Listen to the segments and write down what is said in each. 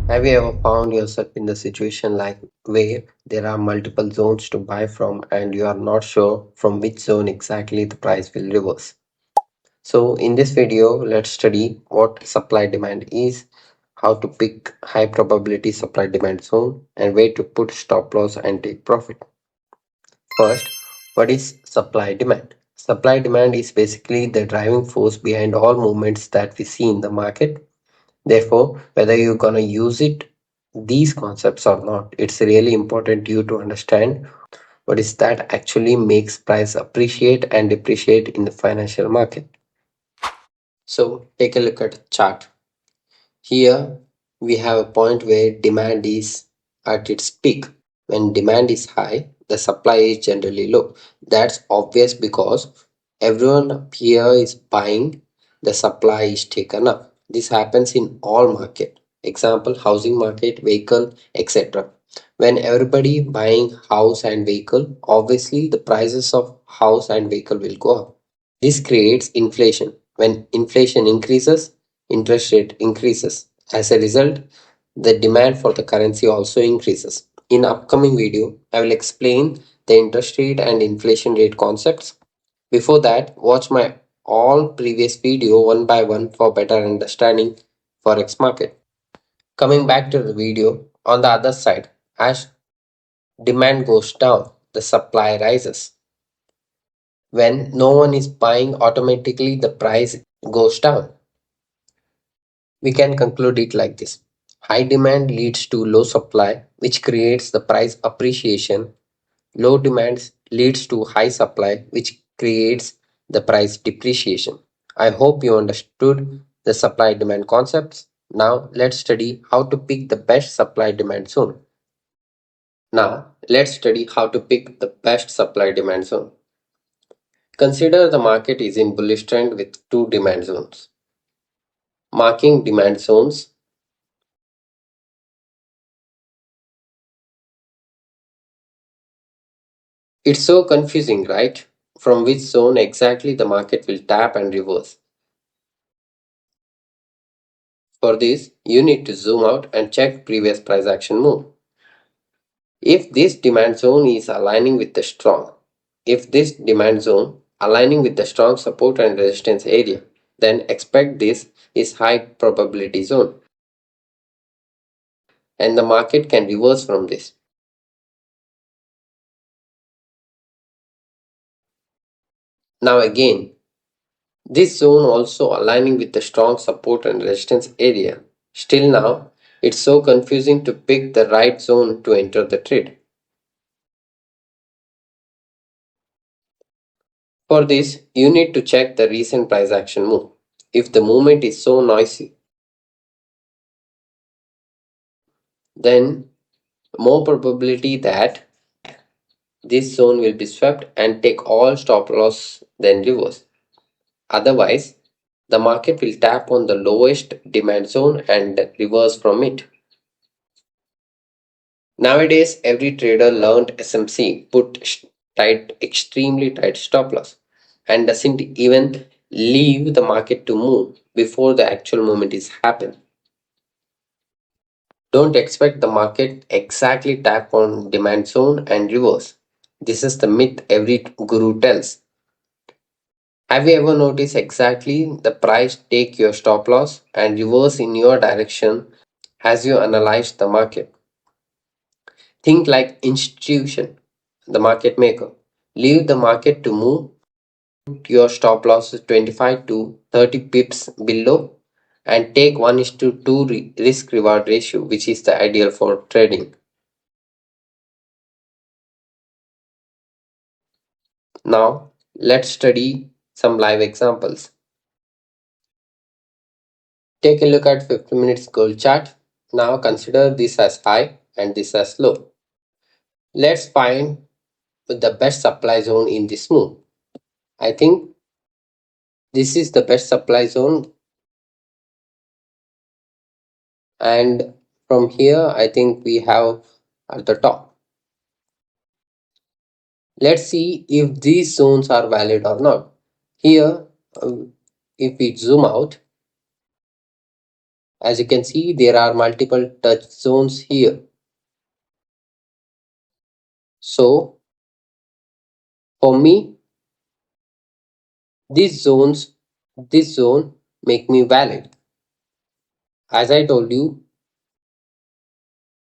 Have you ever found yourself in the situation like where there are multiple zones to buy from and you are not sure from which zone exactly the price will reverse? So in this video, let's study what supply demand is, how to pick high probability supply demand zone, and where to put stop loss and take profit. First, what is supply demand? Supply demand is basically the driving force behind all movements that we see in the market. Therefore, whether you're gonna use these concepts or not, it's really important you to understand what is that actually makes price appreciate and depreciate in the financial market. So take a look at the chart. Here we have a point where demand is at its peak. When demand is high, the supply is generally low. That's obvious because everyone up here is buying, the supply is taken up. This happens in all market. Example, housing market, vehicle, etc. When everybody buying house and vehicle, obviously the prices of house and vehicle will go up. This creates inflation. When inflation increases, interest rate increases. As a result, the demand for the currency also increases. In upcoming video, I will explain the interest rate and inflation rate concepts. Before that, watch my all previous video one by one for better understanding Forex market. Coming back to the video, on the other side, as demand goes down, the supply rises. When no one is buying, automatically the price goes down. We can conclude it like this. High demand leads to low supply, which creates the price appreciation. Low demand leads to high supply, which creates the price depreciation. I hope you understood the supply demand concepts. Now let's study how to pick the best supply demand zone. Now let's study how to pick the best supply demand zone. Consider the market is in bullish trend with two demand zones. Marking demand zones. It's so confusing, right? From which zone exactly the market will tap and reverse. For this, you need to zoom out and check previous price action move. If this demand zone is aligning with the strong, if this demand zone aligning with the strong support and resistance area, then expect this is high probability zone and the market can reverse from this. Now again, this zone also aligning with the strong support and resistance area. Still now, it's so confusing to pick the right zone to enter the trade. For this, you need to check the recent price action move. If the movement is so noisy, then more probability that this zone will be swept and take all stop loss then reverse. Otherwise, the market will tap on the lowest demand zone and reverse from it. Nowadays, every trader learned SMC, extremely tight stop loss, and doesn't even leave the market to move before the actual movement is happen. Don't expect the market exactly tap on demand zone and reverse. This is the myth every guru tells. Have you ever noticed exactly the price take your stop loss and reverse in your direction as you analyze the market? Think like institution, the market maker. Leave the market to move. Your stop loss is 25 to 30 pips below and take 1 is to 2 risk reward ratio, which is the ideal for trading. Now, let's study some live examples. Take a look at 50 minutes gold chart. Now consider this as high and this as low. Let's find the best supply zone in this move. I think this is the best supply zone, and from here I think we have at the top. Let's see if these zones are valid or not. Here, if we zoom out, As you can see, there are multiple touch zones here. So for me, these zones, this zone make me valid. As I told you,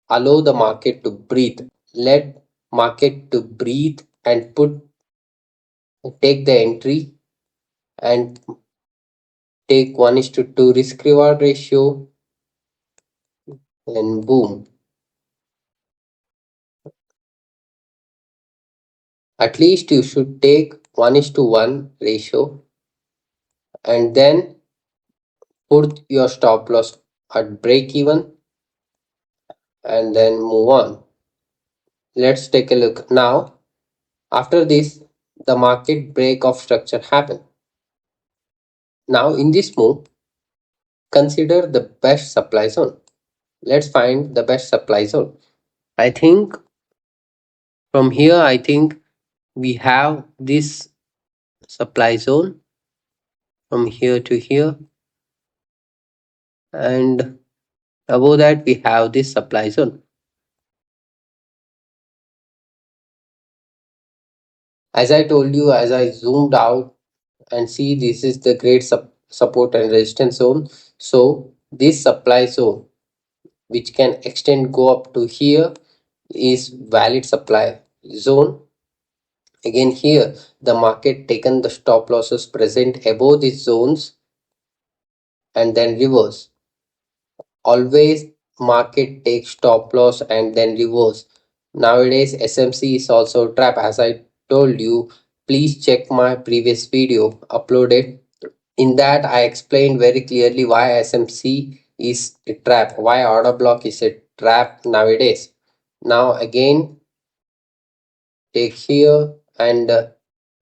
allow the market to breathe. Let market to breathe and take the entry and take 1 is to 2 risk reward ratio and boom. At least you should take 1 is to 1 ratio and then put your stop loss at break even and then move on. Let's take a look now. After this, the market break of structure happened. Now in this move, consider the best supply zone. Let's find the best supply zone. I think from here, I think we have this supply zone from here to here, and above that we have this supply zone. As I told you, as I zoomed out and see, this is the great support and resistance zone. So this supply zone, which can extend go up to here, is valid supply zone. Again here, the market taken the stop losses present above these zones and then reverse. Always market takes stop loss and then reverse. Nowadays SMC is also a trap. As I told you, please check my previous video uploaded. In that I explained very clearly why SMC is a trap, why order block is a trap nowadays. Now again, take here and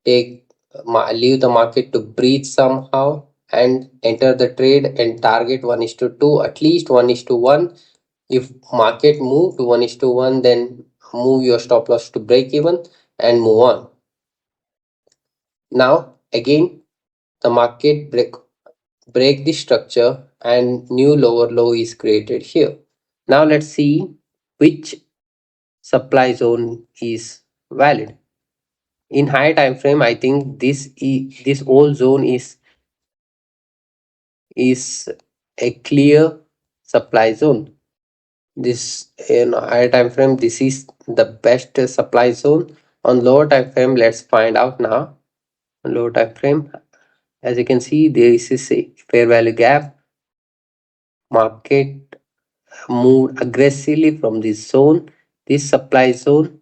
take leave the market to breathe somehow and enter the trade and target 1 is to 2, at least 1 is to 1. If market move to 1 is to 1, then move your stop loss to break even and move on. Now again, the market break the structure and new lower low is created here. Now let's see which supply zone is valid. In high time frame, I think this whole zone is a clear supply zone. This in higher time frame, this is the best supply zone. On lower time frame, let's find out now. On lower time frame, as you can see, there is a fair value gap. Market moved aggressively from this zone, this supply zone.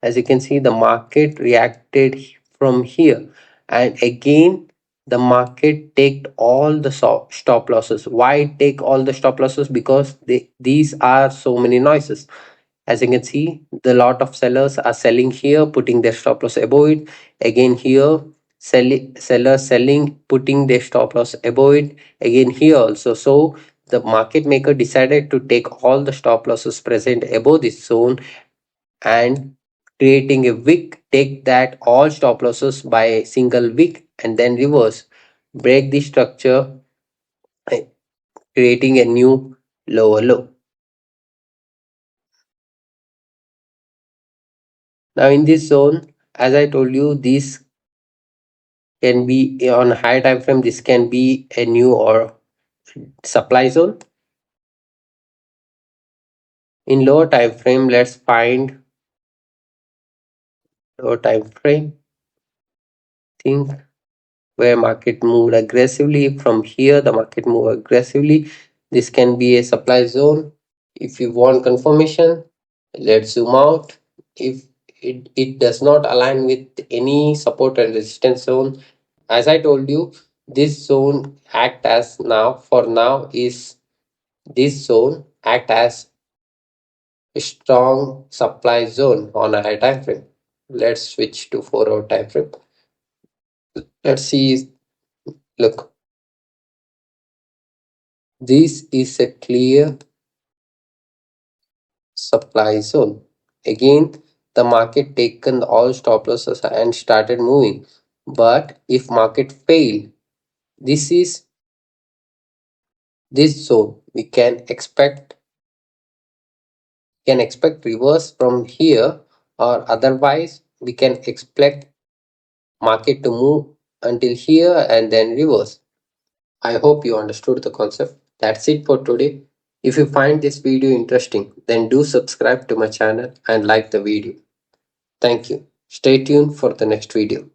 As you can see, the market reacted from here, and again the market take all the stop losses. Why take all the stop losses? Because these are so many noises. As you can see, the lot of sellers are selling here, putting their stop loss above it. Again here, sellers selling, putting their stop loss above it. Again here also. So the market maker decided to take all the stop losses present above this zone and creating a wick, take that all stop losses by a single wick and then reverse, break the structure, eh, creating a new lower low. Now in this zone, as I told you, this can be on higher time frame, this can be a new or supply zone. In lower time frame, let's find lower time frame. Think where market moved aggressively. From here the market move aggressively, this can be a supply zone. If you want confirmation, let's zoom out. If it does not align with any support and resistance zone, as I told you, this zone act as now for now is this zone act as a strong supply zone on a high time frame. Let's switch to 4-hour time frame. Let's see. Look, this is a clear supply zone. Again, the market taken all stop losses and started moving. But if market fail, this is this zone we can expect reverse from here, or otherwise we can expect market to move until here and then reverse. I hope you understood the concept. That's it for today. If you find this video interesting, then do subscribe to my channel and like the video. Thank you. Stay tuned for the next video.